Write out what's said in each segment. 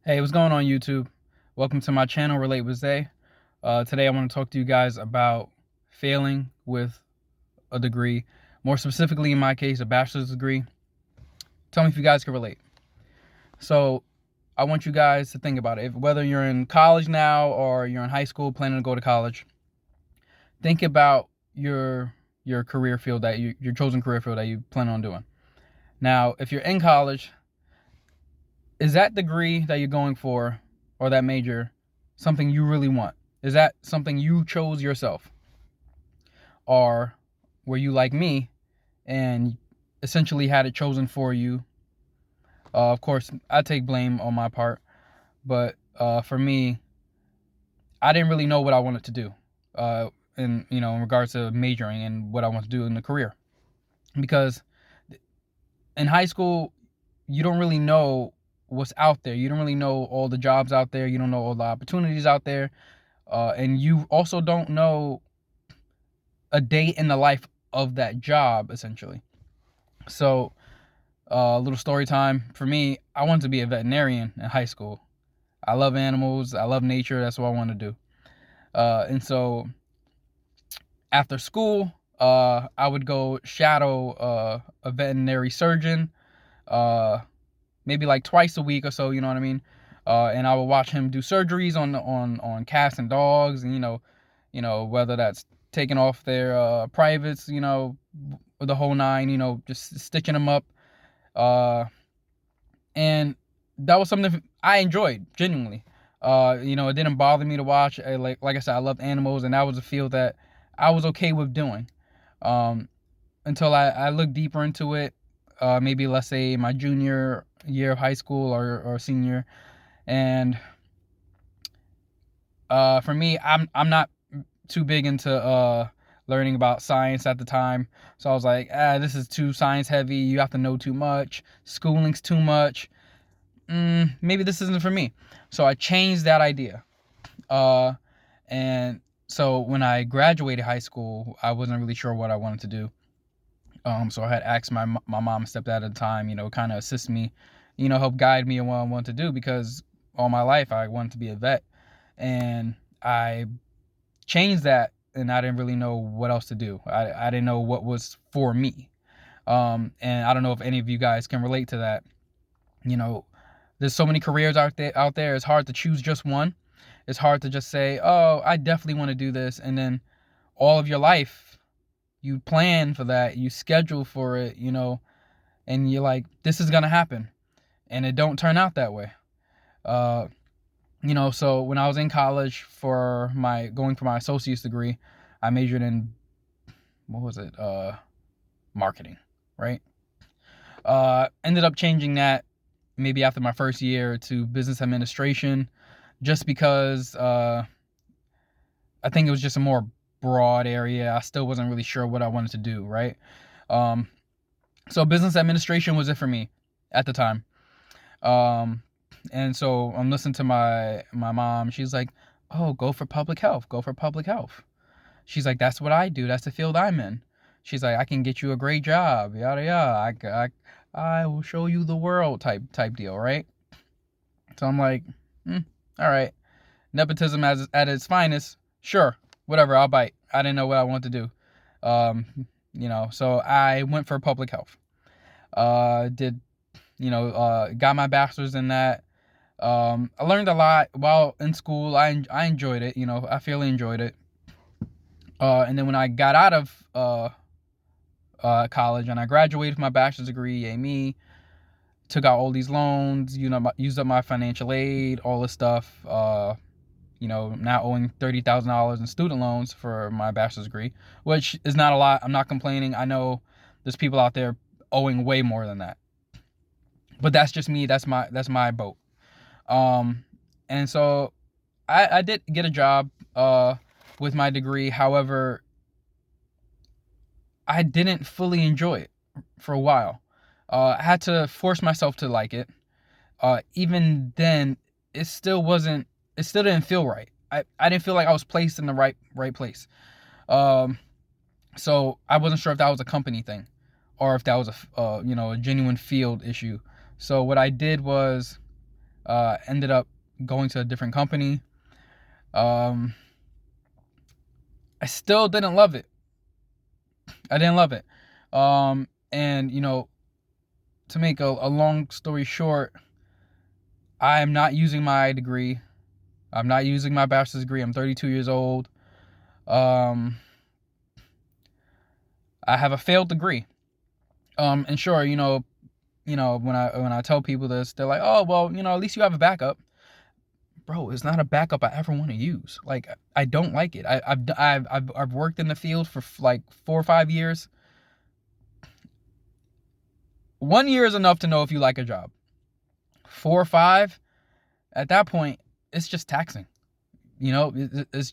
Hey, what's going on YouTube? Welcome to my channel, Relate with Zay. Today I want to talk to you guys about failing with a degree. More specifically, in my case, a bachelor's degree. Tell me if you guys can relate. So I want you guys to think about it. Whether you're in college now or you're in high school planning to go to college, think about your career field your chosen career field that you plan on doing. Now, if you're in college, is that degree that you're going for or that major something you really want? Is that something you chose yourself? Or were you like me and essentially had it chosen for you? Of course, I take blame on my part, but for me, I didn't really know what I wanted to do, in regards to majoring and what I want to do in the career, because in high school, you don't really know what's out there. You don't really know all the jobs out there. You don't know all the opportunities out there. And you also don't know a day in the life of that job, essentially. So, a little story time. For me, I wanted to be a veterinarian in high school. I love animals. I love nature. That's what I want to do. And so, after school, I would go shadow a veterinary surgeon, uh, maybe like twice a week or so. You know what I mean? And I would watch him do surgeries on cats and dogs, and whether that's taking off their privates, the whole nine, just stitching them up. Uh, and that was something I enjoyed genuinely. It didn't bother me to watch. Like I said, I love animals, and that was a field that I was okay with doing. Um, until I looked deeper into it, maybe let's say my junior year of high school or senior, and for me, I'm not too big into learning about science at the time. So I was like, this is too science heavy. You have to know too much. Schooling's too much. Maybe this isn't for me. So I changed that idea. And so when I graduated high school, I wasn't really sure what I wanted to do. So I had asked my mom and stepdad at the time, kind of assist me, help guide me in what I wanted to do, because all my life I wanted to be a vet, and I changed that, and I didn't really know what else to do. I didn't know what was for me. And I don't know if any of you guys can relate to that. You know, there's so many careers out there. It's hard to choose just one. It's hard to just say, "Oh, I definitely want to do this," and then all of your life you plan for that, you schedule for it, and you're like, "This is gonna happen," and it don't turn out that way. Uh, so when I was in college for my associate's degree, I majored in, what was it? Marketing, right? Ended up changing that maybe after my first year to business administration, just because I think it was just a more broad area. I still wasn't really sure what I wanted to do, right? Um, so business administration was it for me at the time. Um, and so I'm listening to my mom. She's like, "Oh, go for public health. Go for public health." She's like, "That's what I do. That's the field I'm in." She's like, "I can get you a great job. Yada yada. I will show you the world," type deal, right? So I'm like, all right. Nepotism at its finest. Sure, whatever. I'll bite. I didn't know what I wanted to do. So I went for public health. Did got my bachelor's in that. I learned a lot while in school. I enjoyed it. I fairly enjoyed it. And then when I got out of college and I graduated with my bachelor's degree, yay me, took out all these loans, used up my financial aid, all this stuff. Now owing $30,000 in student loans for my bachelor's degree, which is not a lot. I'm not complaining. I know there's people out there owing way more than that, but that's just me. That's my boat. And so I did get a job with my degree. However, I didn't fully enjoy it for a while. I had to force myself to like it. Even then, it still wasn't. It still didn't feel right. I didn't feel like I was placed in the right place. Um, so I wasn't sure if that was a company thing, or if that was a genuine field issue. So what I did was Ended up going to a different company. I still didn't love it. I didn't love it. And to make a long story short, I am not using my degree. I'm not using my bachelor's degree. I'm 32 years old. Um, I have a failed degree. And sure, when I tell people this, they're like, "Oh, well, at least you have a backup." Bro, it's not a backup I ever want to use. Like, I don't like it. I've worked in the field for like 4 or 5 years. 1 year is enough to know if you like a job. 4 or 5, at that point, it's just taxing. You're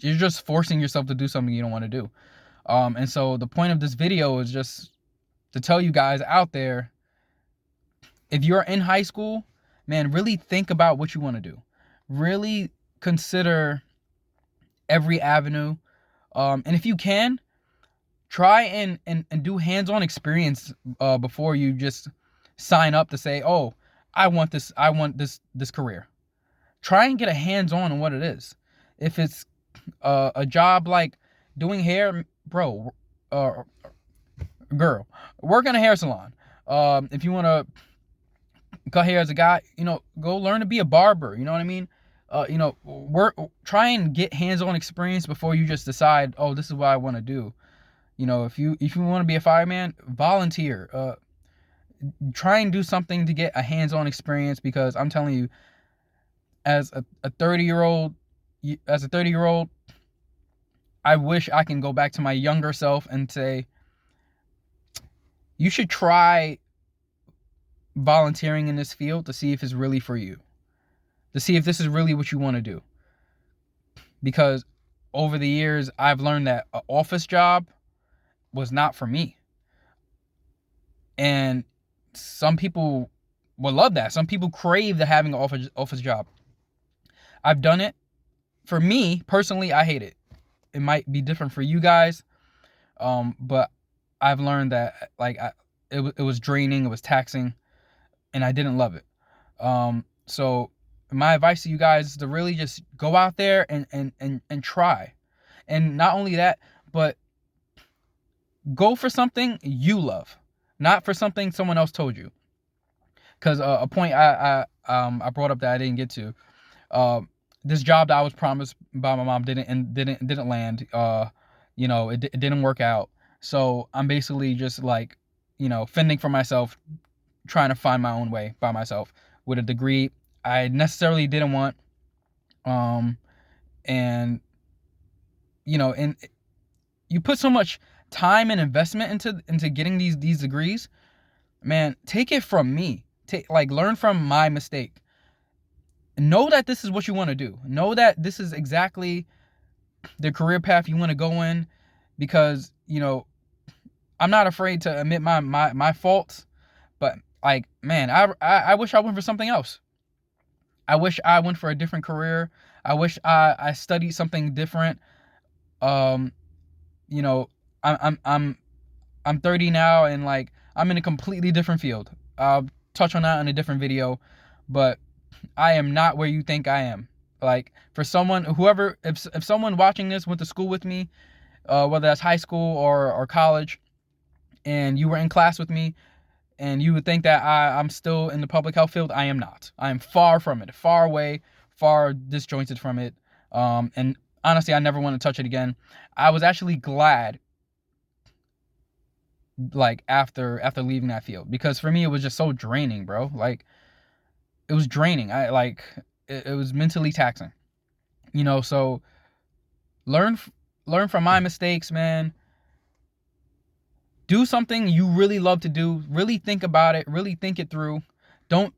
just forcing yourself to do something you don't want to do. And so the point of this video is just to tell you guys out there, if you're in high school, man, really think about what you want to do. Really consider every avenue. And if you can, try and do hands-on experience before you just sign up to say, "Oh, I want this career." Try and get a hands-on what it is. If it's a job like doing hair, bro, girl, work in a hair salon. If you want to cut hair as a guy, go learn to be a barber. You know what I mean? Try and get hands-on experience before you just decide, "Oh, this is what I want to do." If you want to be a fireman, volunteer. Try and do something to get a hands-on experience, because I'm telling you, as a 30-year-old, I wish I can go back to my younger self and say, you should try volunteering in this field to see if it's really for you, to see if this is really what you want to do. Because over the years, I've learned that an office job was not for me. And some people will love that. Some people crave the having an office job. I've done it. For me, personally, I hate it. It might be different for you guys. But I've learned that it was draining, it was taxing, and I didn't love it. So my advice to you guys is to really just go out there and try. And not only that, but go for something you love, not for something someone else told you. Because a point I brought up that I didn't get to, this job that I was promised by my mom didn't land. It didn't work out. So I'm basically just fending for myself, trying to find my own way by myself with a degree I necessarily didn't want. And you put so much time and investment into getting these degrees, man. Take it from me. Learn from my mistake. Know that this is what you want to do. Know that this is exactly the career path you want to go in, because I'm not afraid to admit my faults. But man, I wish I went for something else. I wish I went for a different career. I wish I studied something different. I'm 30 now, and I'm in a completely different field. I'll touch on that in a different video, but I am not where you think I am. For someone, if someone watching this went to school with me, whether that's high school or college, and you were in class with me, and you would think that I'm still in the public health field, I am not. I am far from it, far away, far disjointed from it. And honestly, I never want to touch it again. I was actually glad, after leaving that field, because for me it was just so draining, bro. It was draining. It was mentally taxing. So learn from my mistakes, man. Do something you really love to do. Really think about it. Really think it through. Don't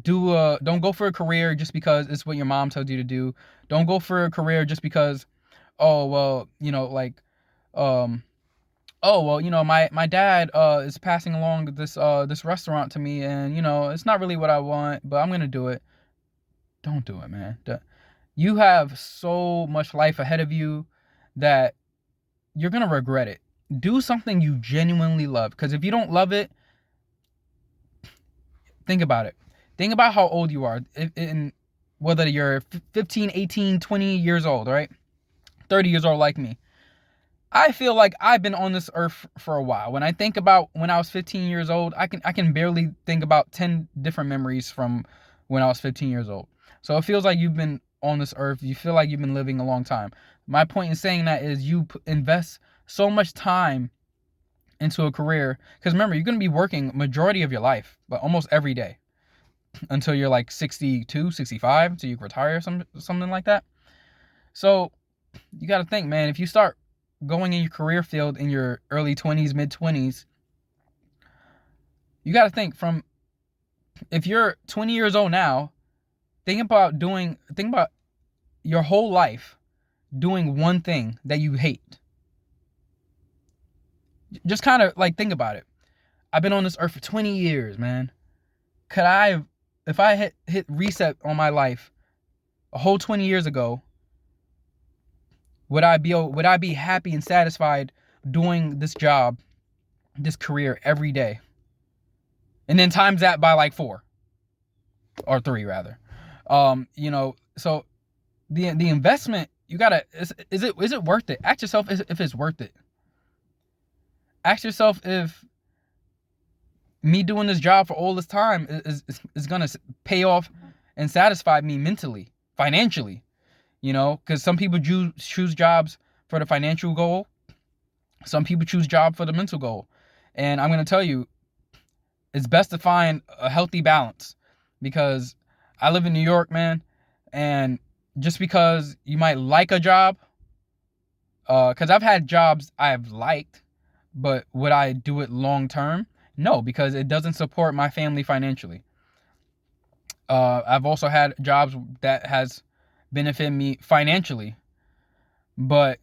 go for a career just because it's what your mom told you to do. Don't go for a career just because, oh well, my dad is passing along this restaurant to me, and it's not really what I want, but I'm gonna do it. Don't do it, man. You have so much life ahead of you that you're gonna regret it. Do something you genuinely love, because if you don't love it, think about it. Think about how old you are. whether you're 15, 18, 20 years old, right? 30 years old like me. I feel like I've been on this earth for a while. When I think about when I was 15 years old, I can barely think about 10 different memories from when I was 15 years old. So it feels like you've been on this earth. You feel like you've been living a long time. My point in saying that is you invest so much time into a career, because remember, you're going to be working majority of your life, but almost every day until you're like 62, 65, until you retire, something like that. So you got to think, man, if you start going in your career field in your early 20s, mid 20s, you got to think from, if you're 20 years old now, think about your whole life doing one thing that you hate. Just kind of like think about it. I've been on this earth for 20 years, man. If I hit reset on my life a whole 20 years ago, would I be happy and satisfied doing this job, this career every day? And then times that by like 4 or 3 rather. So the investment, you gotta, is it worth it? Ask yourself if it's worth it. Ask yourself if me doing this job for all this time is gonna pay off and satisfy me mentally, financially. Because some people choose jobs for the financial goal. Some people choose job for the mental goal. And I'm going to tell you, it's best to find a healthy balance, because I live in New York, man. And just because you might like a job, because I've had jobs I've liked, but would I do it long term? No, because it doesn't support my family financially. I've also had jobs that has benefit me financially, but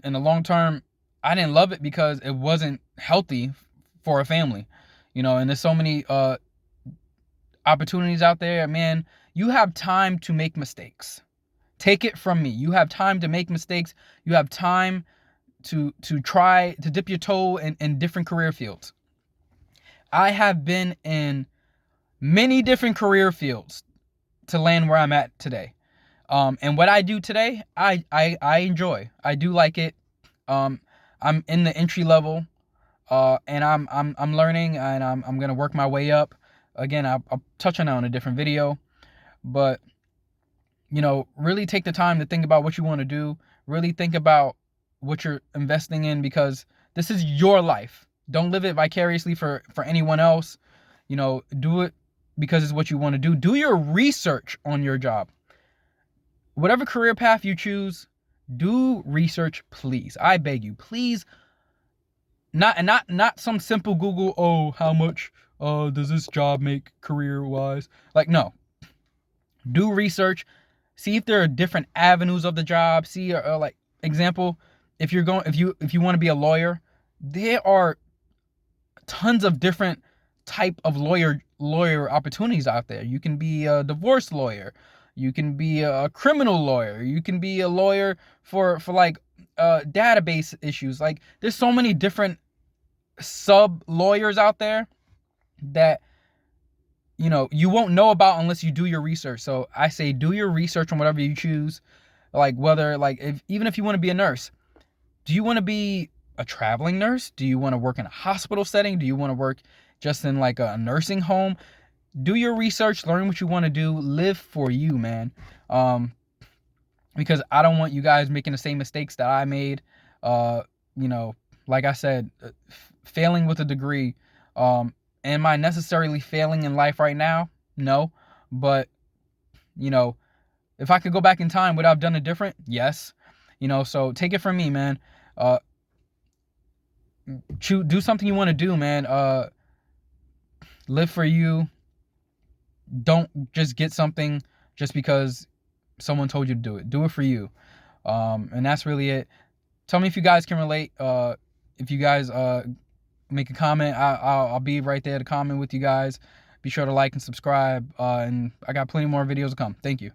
in the long term, I didn't love it because it wasn't healthy for a family. And there's so many opportunities out there, man. You have time to make mistakes. Take it from me. You have time to make mistakes. You have time to try to dip your toe in different career fields. I have been in many different career fields to land where I'm at today. And what I do today, I enjoy. I do like it. I'm in the entry level, and I'm learning, and I'm gonna work my way up. Again, I'll touch on that on a different video, but really take the time to think about what you want to do. Really think about what you're investing in, because this is your life. Don't live it vicariously for anyone else. Do it because it's what you want to do. Do your research on your job. Whatever career path you choose, do research, please. I beg you, please. Not some simple Google, oh, how much does this job make career-wise? Like, no. Do research. See if there are different avenues of the job. See, like, example, if you want to be a lawyer, there are tons of different type of lawyer opportunities out there. You can be a divorce lawyer. You can be a criminal lawyer. You can be a lawyer for like database issues. Like, there's so many different sub lawyers out there that you won't know about unless you do your research. So I say do your research on whatever you choose. Like, whether, like, even if you want to be a nurse, do you want to be a traveling nurse? Do you want to work in a hospital setting? Do you want to work just in like a nursing home? Do your research, learn what you want to do, live for you, man. Because I don't want you guys making the same mistakes that I made. Like I said, failing with a degree. Am I necessarily failing in life right now? No. But, if I could go back in time, would I have done it different? Yes. So take it from me, man. Do something you want to do, man. Live for you. Don't just get something just because someone told you to do it. Do it for you. And that's really it. Tell me if you guys can relate. If you guys make a comment, I'll be right there to comment with you guys. Be sure to like and subscribe. And I got plenty more videos to come. Thank you.